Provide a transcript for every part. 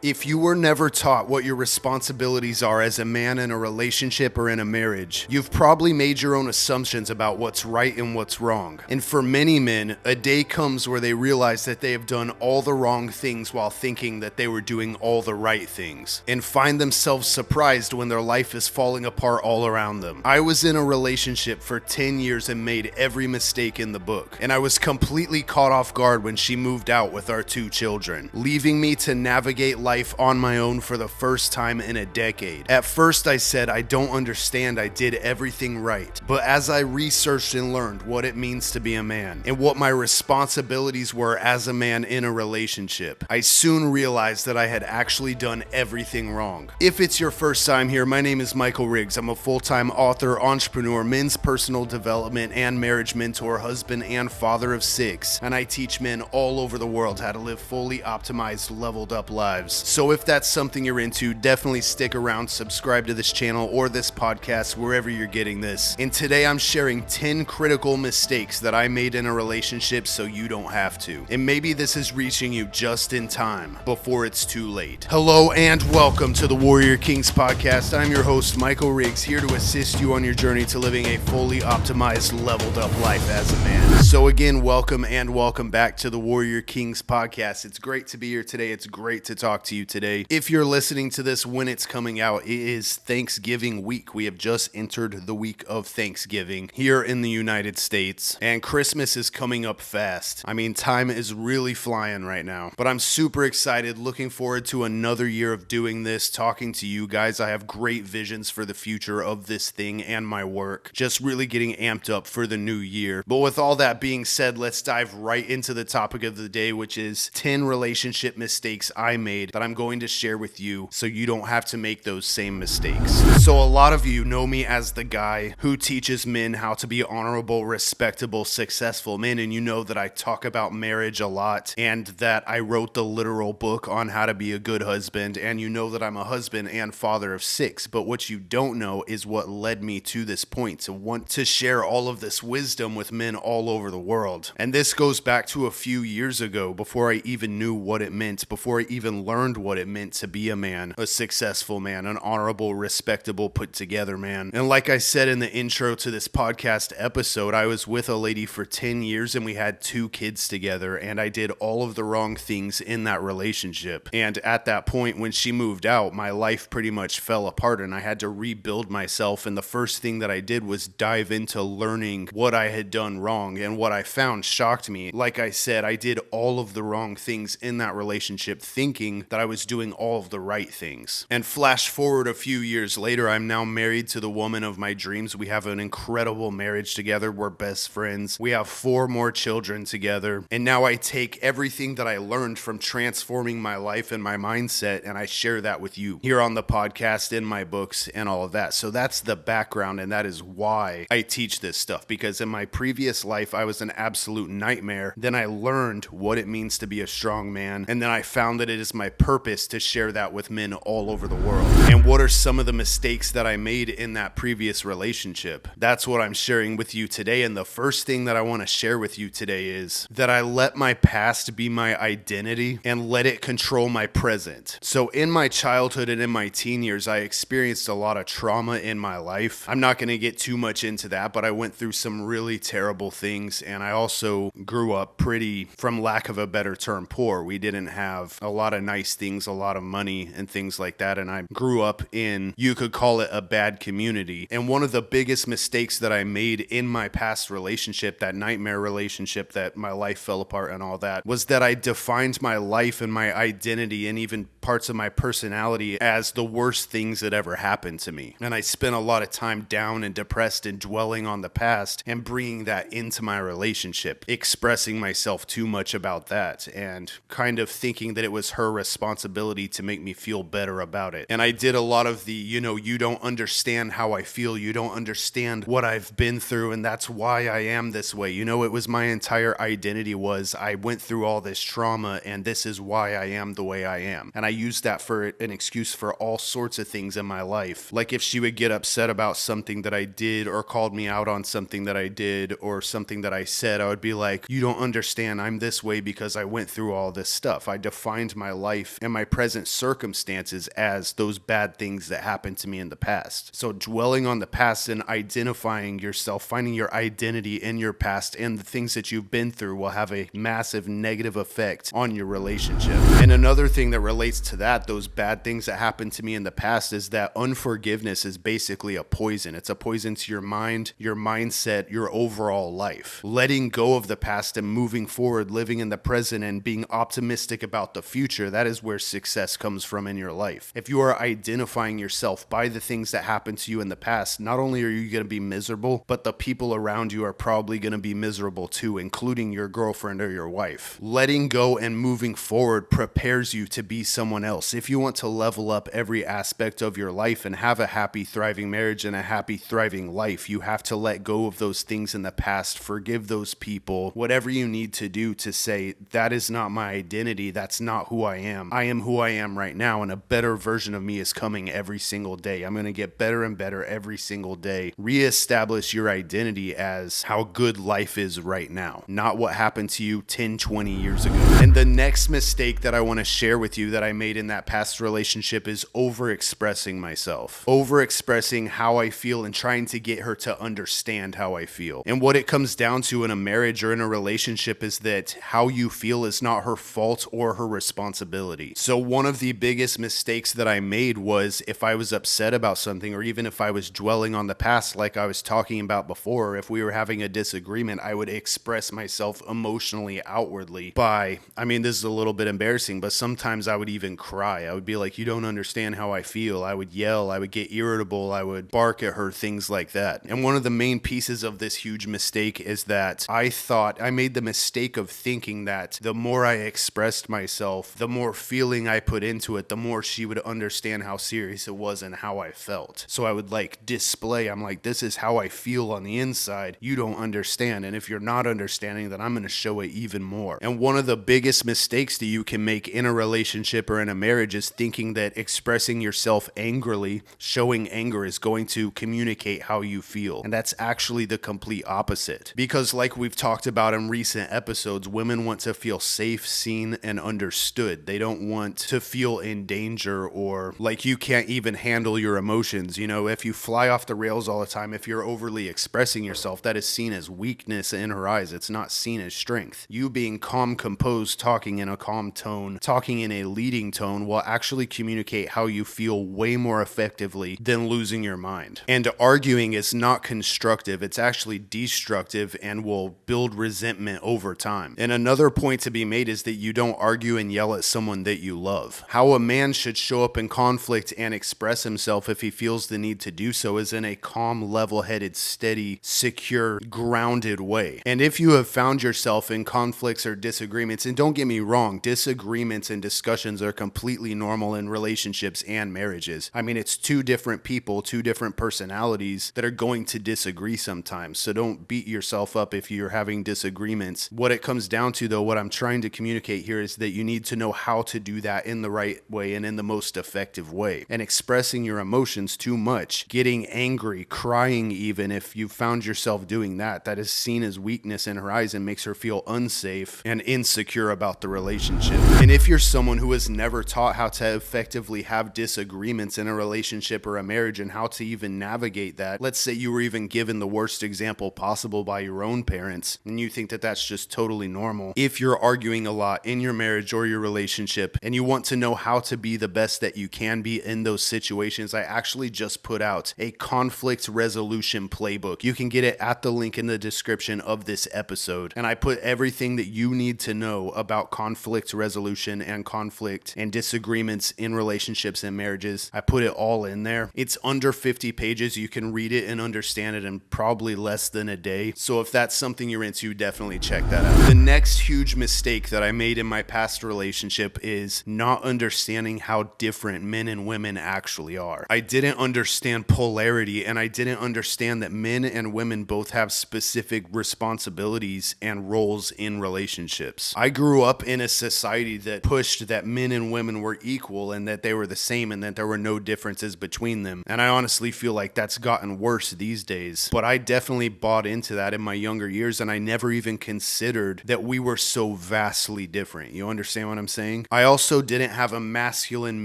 If you were never taught what your responsibilities are as a man in a relationship or in a marriage, you've probably made your own assumptions about what's right and what's wrong. And for many men, a day comes where they realize that they have done all the wrong things while thinking that they were doing all the right things, and find themselves surprised when their life is falling apart all around them. I was in a relationship for 10 years and made every mistake in the book, and I was completely caught off guard when she moved out with our 2 children, leaving me to navigate life on my own for the first time in a decade. At first I said I don't understand, I did everything right. But as I researched and learned what it means to be a man and what my responsibilities were as a man in a relationship, I soon realized that I had actually done everything wrong. If it's your first time here, my name is Michael Riggs. I'm a full-time author, entrepreneur, men's personal development and marriage mentor, husband and father of 6, and I teach men all over the world how to live fully optimized, leveled up lives. So if that's something you're into, definitely stick around, subscribe to this channel or this podcast, wherever you're getting this. And today I'm sharing 10 critical mistakes that I made in a relationship so you don't have to. And maybe this is reaching you just in time before it's too late. Hello and welcome to the Warrior Kings podcast. I'm your host, Michael Riggs, here to assist you on your journey to living a fully optimized, leveled up life as a man. So again, welcome and welcome back to the Warrior Kings podcast. It's great to be here today. It's great to talk to you today. If you're listening to this when it's coming out, it is Thanksgiving week. We have just entered the week of Thanksgiving here in the United States, and Christmas is coming up fast. I mean, time is really flying right now, but I'm super excited, looking forward to another year of doing this, talking to you guys. I have great visions for the future of this thing and my work, just really getting amped up for the new year. But with all that being said, let's dive right into the topic of the day, which is 10 relationship mistakes I made that I'm going to share with you so you don't have to make those same mistakes. So a lot of you know me as the guy who teaches men how to be honorable, respectable, successful men, and you know that I talk about marriage a lot and that I wrote the literal book on how to be a good husband, and you know that I'm a husband and father of 6. But what you don't know is what led me to this point, to want to share all of this wisdom with men all over the world. And this goes back to a few years ago, before I even knew what it meant, before I even learned what it meant to be a man, a successful man, an honorable, respectable, put together man. And like I said in the intro to this podcast episode, I was with a lady for 10 years and we had 2 kids together, and I did all of the wrong things in that relationship. And at that point, when she moved out, my life pretty much fell apart and I had to rebuild myself. And the first thing that I did was dive into learning what I had done wrong, and what I found shocked me. Like I said, I did all of the wrong things in that relationship, thinking that I was doing all of the right things. And flash forward a few years later, I'm now married to the woman of my dreams. We have an incredible marriage together. We're best friends. We have 4 more children together. And now I take everything that I learned from transforming my life and my mindset, and I share that with you here on the podcast, in my books, and all of that. So that's the background, and that is why I teach this stuff, because in my previous life, I was an absolute nightmare. Then I learned what it means to be a strong man, and then I found that it is my purpose to share that with men all over the world. And what are some of the mistakes that I made in that previous relationship? That's what I'm sharing with you today. And the first thing that I want to share with you today is that I let my past be my identity and let it control my present. So in my childhood and in my teen years, I experienced a lot of trauma in my life. I'm not going to get too much into that, but I went through some really terrible things, and I also grew up pretty, from lack of a better term, poor. We didn't have a lot of nice things, a lot of money and things like that, and I grew up in, you could call it, a bad community. And one of the biggest mistakes that I made in my past relationship, that nightmare relationship that my life fell apart and all that, was that I defined my life and my identity and even parts of my personality as the worst things that ever happened to me. And I spent a lot of time down and depressed and dwelling on the past and bringing that into my relationship, expressing myself too much about that and kind of thinking that it was her responsibility to make me feel better about it. And I did a lot of the, you don't understand how I feel, you don't understand what I've been through, and that's why I am this way. It was my entire identity was I went through all this trauma and this is why I am the way I am. And I used that for an excuse for all sorts of things in my life. Like if she would get upset about something that I did or called me out on something that I did or something that I said, I would be like, you don't understand, I'm this way because I went through all this stuff. I defined my life life and my present circumstances as those bad things that happened to me in the past. So dwelling on the past and identifying yourself, finding your identity in your past and the things that you've been through will have a massive negative effect on your relationship. And another thing that relates to that, those bad things that happened to me in the past, is that unforgiveness is basically a poison. It's a poison to your mind, your mindset, your overall life. Letting go of the past and moving forward, living in the present and being optimistic about the future, that is where success comes from in your life. If you are identifying yourself by the things that happened to you in the past, not only are you going to be miserable, but the people around you are probably going to be miserable too, including your girlfriend or your wife. Letting go and moving forward prepares you to be someone else. If you want to level up every aspect of your life and have a happy, thriving marriage and a happy, thriving life, you have to let go of those things in the past, forgive those people, whatever you need to do to say, that is not my identity, that's not who I am. I am who I am right now, and a better version of me is coming every single day. I'm going to get better and better every single day. Reestablish your identity as how good life is right now, not what happened to you 10, 20 years ago. And the next mistake that I want to share with you that I made in that past relationship is overexpressing myself. Overexpressing how I feel and trying to get her to understand how I feel. And what it comes down to in a marriage or in a relationship is that how you feel is not her fault or her responsibility. So one of the biggest mistakes that I made was if I was upset about something, or even if I was dwelling on the past like I was talking about before, if we were having a disagreement, I would express myself emotionally outwardly by, this is a little bit embarrassing, but sometimes I would even cry. I would be like, you don't understand how I feel. I would yell, I would get irritable, I would bark at her, things like that. And one of the main pieces of this huge mistake is that I made the mistake of thinking that the more I expressed myself, the more feeling I put into it, the more she would understand how serious it was and how I felt. So I would display, I'm like, this is how I feel on the inside. You don't understand. And if you're not understanding, then I'm going to show it even more. And one of the biggest mistakes that you can make in a relationship or in a marriage is thinking that expressing yourself angrily, showing anger, is going to communicate how you feel. And that's actually the complete opposite. Because like we've talked about in recent episodes, women want to feel safe, seen, and understood. They don't want to feel in danger or like you can't even handle your emotions. If you fly off the rails all the time, if you're overly expressing yourself, that is seen as weakness in her eyes. It's not seen as strength. You being calm, composed, talking in a calm tone, talking in a leading tone will actually communicate how you feel way more effectively than losing your mind. And arguing is not constructive. It's actually destructive and will build resentment over time. And another point to be made is that you don't argue and yell at someone that you love. How a man should show up in conflict and express himself if he feels the need to do so is in a calm, level-headed, steady, secure, grounded way. And if you have found yourself in conflicts or disagreements, and don't get me wrong, disagreements and discussions are completely normal in relationships and marriages. It's two different people, two different personalities that are going to disagree sometimes. So don't beat yourself up if you're having disagreements. What it comes down to, though, what I'm trying to communicate here is that you need to know how to do that in the right way and in the most effective way. And expressing your emotions too much, getting angry, crying even, if you found yourself doing that, that is seen as weakness in her eyes and makes her feel unsafe and insecure about the relationship. And if you're someone who has never taught how to effectively have disagreements in a relationship or a marriage and how to even navigate that, let's say you were even given the worst example possible by your own parents, and you think that that's just totally normal. If you're arguing a lot in your marriage or your relationship and you want to know how to be the best that you can be in those situations, I actually just put out a conflict resolution playbook. You can get it at the link in the description of this episode. And I put everything that you need to know about conflict resolution and conflict and disagreements in relationships and marriages. I put it all in there. It's under 50 pages. You can read it and understand it in probably less than a day. So if that's something you're into, definitely check that out. The next huge mistake that I made in my past relationship is not understanding how different men and women actually are. I didn't understand polarity, and I didn't understand that men and women both have specific responsibilities and roles in relationships. I grew up in a society that pushed that men and women were equal and that they were the same and that there were no differences between them. And I honestly feel like that's gotten worse these days. But I definitely bought into that in my younger years, and I never even considered that we were so vastly different. You understand what I'm saying? I I also didn't have a masculine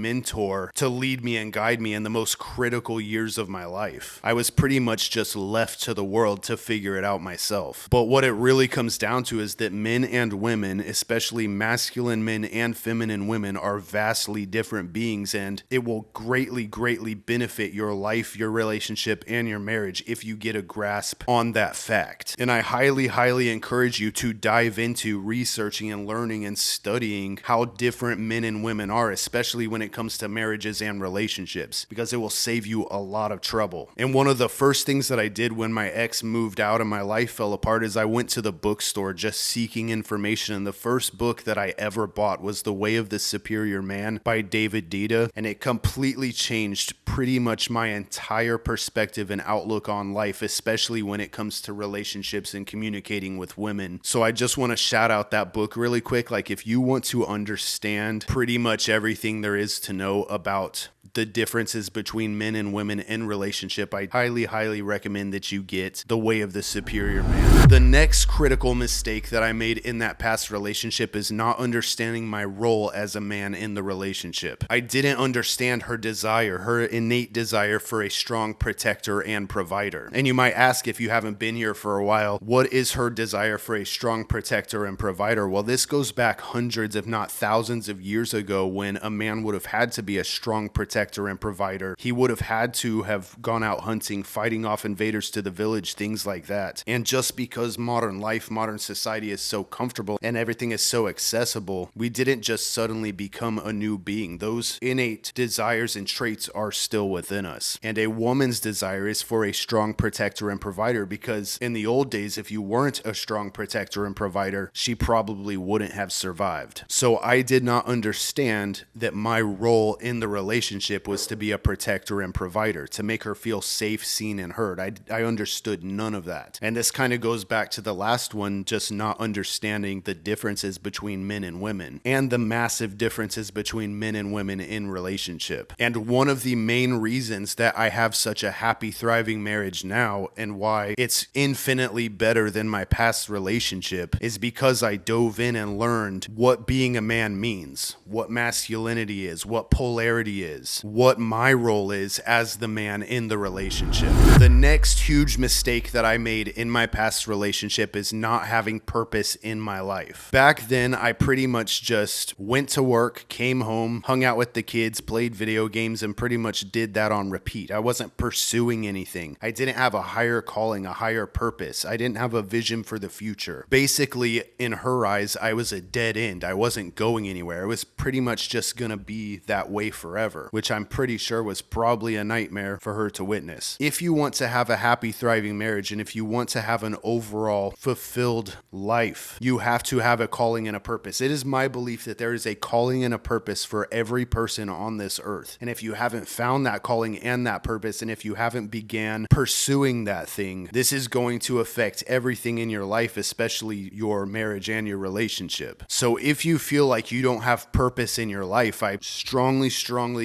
mentor to lead me and guide me in the most critical years of my life. I was pretty much just left to the world to figure it out myself. But what it really comes down to is that men and women, especially masculine men and feminine women, are vastly different beings, and it will greatly benefit your life, your relationship, and your marriage if you get a grasp on that fact. And I highly encourage you to dive into researching and learning and studying how different men and women are, especially when it comes to marriages and relationships, because it will save you a lot of trouble. And one of the first things that I did when my ex moved out and my life fell apart is I went to the bookstore just seeking information. And the first book that I ever bought was The Way of the Superior Man by David Deida, and it completely changed pretty much my entire perspective and outlook on life, especially when it comes to relationships and communicating with women. So I just want to shout out that book really quick. Like, if you want to understand pretty much everything there is to know about the differences between men and women in relationship, I highly recommend that you get The Way of the Superior Man. The next critical mistake that I made in that past relationship is not understanding my role as a man in the relationship. I didn't understand her desire, her innate desire for a strong protector and provider. And you might ask, if you haven't been here for a while, what is her desire for a strong protector and provider? Well, this goes back hundreds, if not thousands of years ago, when a man would have had to be a strong protector and provider. He would have had to have gone out hunting, fighting off invaders to the village, things like that. And just because modern life, modern society is so comfortable and everything is so accessible, we didn't just suddenly become a new being. Those innate desires and traits are still within us. And a woman's desire is for a strong protector and provider, because in the old days, if you weren't a strong protector and provider, she probably wouldn't have survived. So I did not understand that my role in the relationship was to be a protector and provider, to make her feel safe, seen, and heard. I understood none of that. And this kind of goes back to the last one, just not understanding the differences between men and women and the massive differences between men and women in relationship. And one of the main reasons that I have such a happy, thriving marriage now, and why it's infinitely better than my past relationship, is because I dove in and learned what being a man means, what masculinity is, what polarity is, what my role is as the man in the relationship. The next huge mistake that I made in my past relationship is not having purpose in my life. Back then, I pretty much just went to work, came home, hung out with the kids, played video games, and pretty much did that on repeat. I wasn't pursuing anything. I didn't have a higher calling, a higher purpose. I didn't have a vision for the future. Basically, in her eyes, I was a dead end. I wasn't going anywhere. I was pretty much just gonna be that way forever, which I'm pretty sure was probably a nightmare for her to witness. If you want to have a happy, thriving marriage, and if you want to have an overall fulfilled life, you have to have a calling and a purpose. It is my belief that there is a calling and a purpose for every person on this earth. And if you haven't found that calling and that purpose, and if you haven't began pursuing that thing, this is going to affect everything in your life, especially your marriage and your relationship. So if you feel like you don't have purpose in your life, I strongly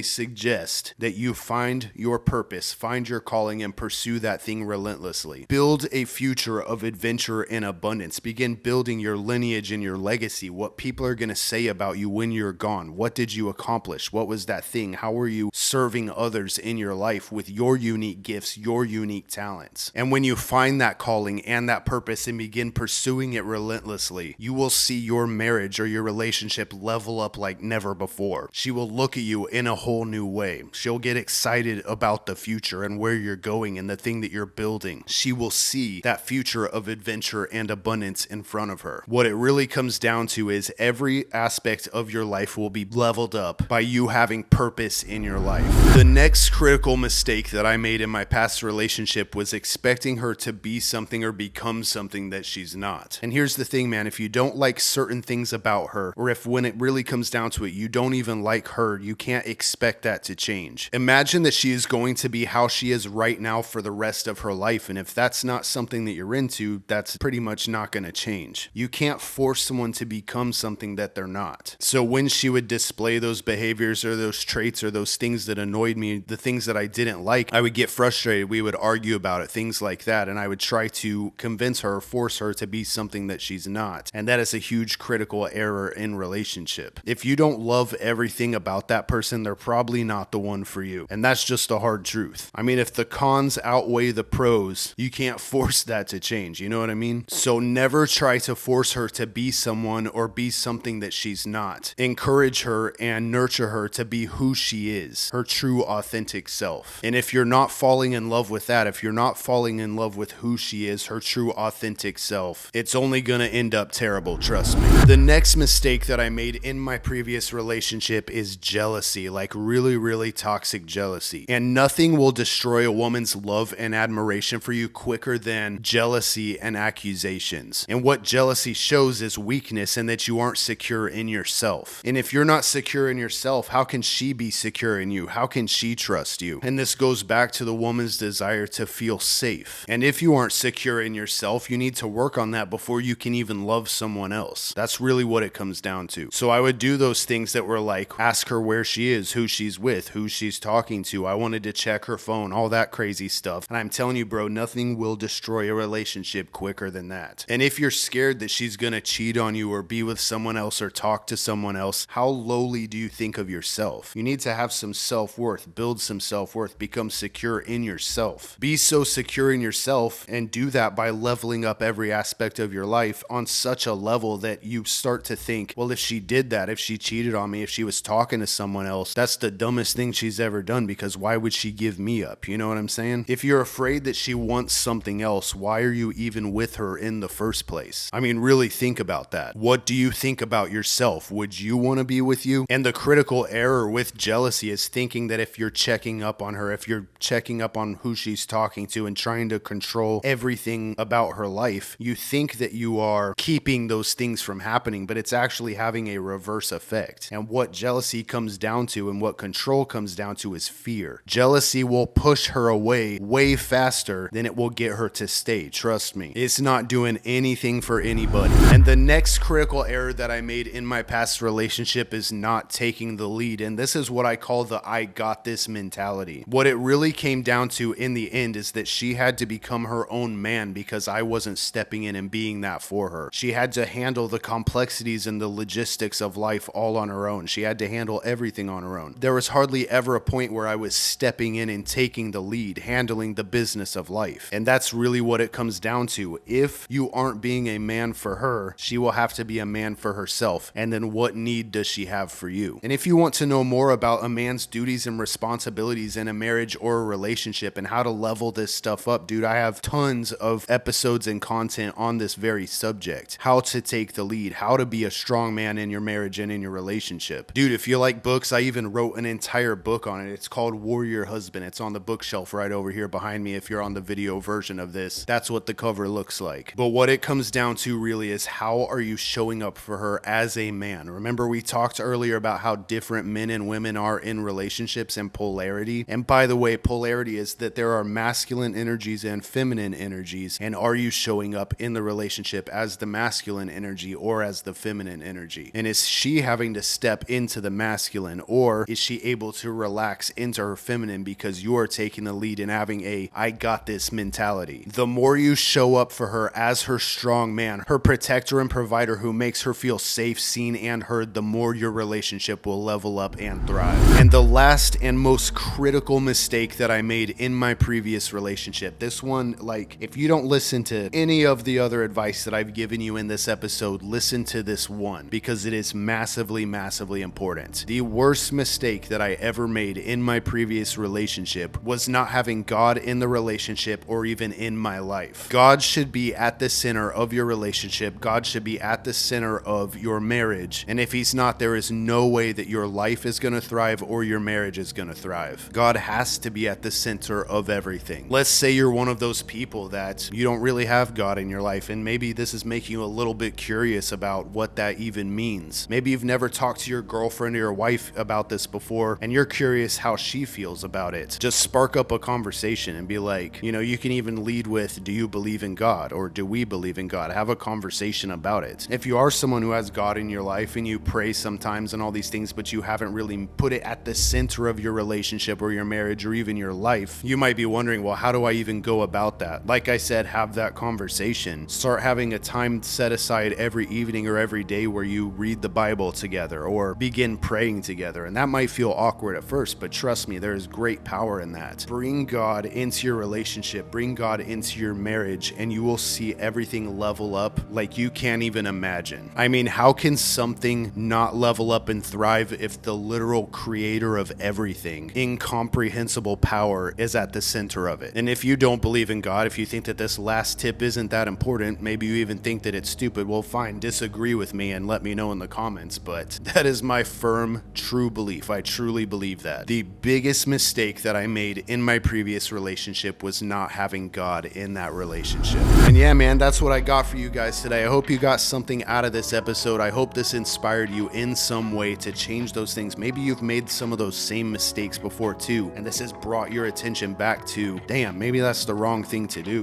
suggest that you find your purpose, find your calling, and pursue that thing relentlessly. Build a future of adventure and abundance. Begin building your lineage and your legacy. What people are going to say about you when you're gone. What did you accomplish? What was that thing? How were you serving others in your life with your unique gifts, your unique talents? And when you find that calling and that purpose and begin pursuing it relentlessly, you will see your marriage or your relationship level up like never before. She will look at you in a whole new way. She'll get excited about the future and where you're going and the thing that you're building. She will see that future of adventure and abundance in front of her. What it really comes down to is every aspect of your life will be leveled up by you having purpose in your life. The next critical mistake that I made in my past relationship was expecting her to be something or become something that she's not. And here's the thing, man, if you don't like certain things about her, or if when it really comes down to it, you don't even like her, you can't expect that that to change. Imagine that she is going to be how she is right now for the rest of her life, and if that's not something that you're into, that's pretty much not going to change. You can't force someone to become something that they're not. So when she would display those behaviors or those traits or those things that annoyed me, the things that I didn't like, I would get frustrated. We would argue about it, things like that, and I would try to convince her, force her to be something that she's not. And that is a huge critical error in relationship. If you don't love everything about that person, they're probably not the one for you. And that's just a hard truth. I mean, if the cons outweigh the pros, you can't force that to change. You know what I mean? So never try to force her to be someone or be something that she's not. Encourage her and nurture her to be who she is, her true authentic self. And if you're not falling in love with that, if you're not falling in love with who she is, her true authentic self, it's only gonna end up terrible, trust me. The next mistake that I made in my previous relationship is jealousy, like really, really toxic jealousy. And nothing will destroy a woman's love and admiration for you quicker than jealousy and accusations. And what jealousy shows is weakness and that you aren't secure in yourself. And if you're not secure in yourself, how can she be secure in you? How can she trust you? And this goes back to the woman's desire to feel safe. And if you aren't secure in yourself, you need to work on that before you can even love someone else. That's really what it comes down to. So I would do those things that were like, ask her where she is, who she's with, who she's talking to. I wanted to check her phone, all that crazy stuff. And I'm telling you, bro, nothing will destroy a relationship quicker than that. And if you're scared that she's gonna cheat on you or be with someone else or talk to someone else, how lowly do you think of yourself? You need to have some self-worth, build some self-worth, become secure in yourself. Be so secure in yourself and do that by leveling up every aspect of your life on such a level that you start to think, well, if she did that, if she cheated on me, if she was talking to someone else, that's the dumbest thing she's ever done, because why would she give me up? You know what I'm saying? If you're afraid that she wants something else, why are you even with her in the first place? I mean, really think about that. What do you think about yourself? Would you want to be with you? And the critical error with jealousy is thinking that if you're checking up on her, if you're checking up on who she's talking to and trying to control everything about her life, you think that you are keeping those things from happening, but it's actually having a reverse effect. And what jealousy comes down to and what control comes down to is fear. Jealousy will push her away way faster than it will get her to stay. Trust me. It's not doing anything for anybody. And the next critical error that I made in my past relationship is not taking the lead. And this is what I call the I got this mentality. What it really came down to in the end is that she had to become her own man because I wasn't stepping in and being that for her. She had to handle the complexities and the logistics of life all on her own. She had to handle everything on her own. There was hardly ever a point where I was stepping in and taking the lead, handling the business of life. And that's really what it comes down to. If you aren't being a man for her, she will have to be a man for herself. And then what need does she have for you? And if you want to know more about a man's duties and responsibilities in a marriage or a relationship and how to level this stuff up, dude, I have tons of episodes and content on this very subject. How to take the lead, how to be a strong man in your marriage and in your relationship. Dude, if you like books, I even wrote an entire book on it. It's called Warrior Husband. It's on the bookshelf right over here behind me if you're on the video version of this. That's what the cover looks like. But what it comes down to really is, how are you showing up for her as a man? Remember, we talked earlier about how different men and women are in relationships and polarity. And by the way, polarity is that there are masculine energies and feminine energies. And are you showing up in the relationship as the masculine energy or as the feminine energy? And is she having to step into the masculine, or is she able to relax into her feminine because you are taking the lead and having a I got this mentality? The more you show up for her as her strong man, her protector and provider who makes her feel safe, seen, and heard, the more your relationship will level up and thrive. And the last and most critical mistake that I made in my previous relationship, this one, like, if you don't listen to any of the other advice that I've given you in this episode, listen to this one, because it is massively, massively important. The worst mistake that I ever made in my previous relationship was not having God in the relationship or even in my life. God should be at the center of your relationship. God should be at the center of your marriage. And if he's not, there is no way that your life is going to thrive or your marriage is going to thrive. God has to be at the center of everything. Let's say you're one of those people that you don't really have God in your life, and maybe this is making you a little bit curious about what that even means. Maybe you've never talked to your girlfriend or your wife about this before, before and you're curious how she feels about it, just spark up a conversation and be like, you can even lead with, do you believe in God, or do we believe in God? Have a conversation about it. If you are someone who has God in your life and you pray sometimes and all these things, but you haven't really put it at the center of your relationship or your marriage or even your life, you might be wondering, well, how do I even go about that? Like I said, have that conversation. Start having a time set aside every evening or every day where you read the Bible together or begin praying together. And that might feel awkward at first, but trust me, there is great power in that. Bring God into your relationship, bring God into your marriage, and you will see everything level up like you can't even imagine. I mean, how can something not level up and thrive if the literal creator of everything, incomprehensible power, is at the center of it? And if you don't believe in God, if you think that this last tip isn't that important, maybe you even think that it's stupid, well, fine, disagree with me and let me know in the comments, but that is my firm, true belief. I truly believe that. The biggest mistake that I made in my previous relationship was not having God in that relationship. And yeah, man, that's what I got for you guys today. I hope you got something out of this episode. I hope this inspired you in some way to change those things. Maybe you've made some of those same mistakes before too, and this has brought your attention back to, damn, maybe that's the wrong thing to do,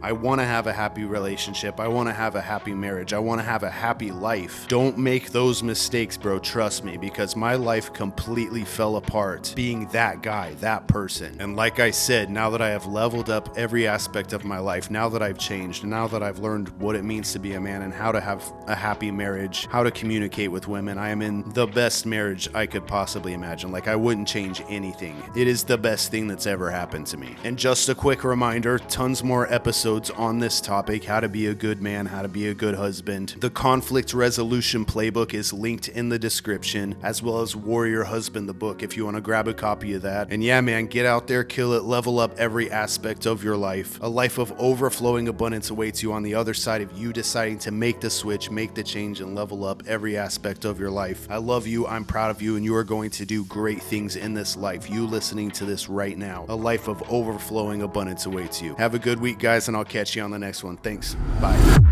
I want to have a happy relationship. I want to have a happy marriage. I want to have a happy life. Don't make those mistakes, bro. Trust me, because my life completely fell apart being that guy, that person. And like I said, now that I have leveled up every aspect of my life, now that I've changed, now that I've learned what it means to be a man and how to have a happy marriage, how to communicate with women, I am in the best marriage I could possibly imagine. Like, I wouldn't change anything. It is the best thing that's ever happened to me. And just a quick reminder, tons more episodes on this topic, how to be a good man, how to be a good husband. The conflict resolution playbook is linked in the description, as well as Warrior Husband, the book, if you want to grab a copy of that. And yeah, man, get out there, kill it, level up every aspect of your life. A life of overflowing abundance awaits you on the other side of you deciding to make the switch, make the change, and level up every aspect of your life. I love you, I'm proud of you, and you are going to do great things in this life. You listening to this right now, a life of overflowing abundance awaits you. Have a good week, guys, and I'll catch you on the next one. Thanks. Bye.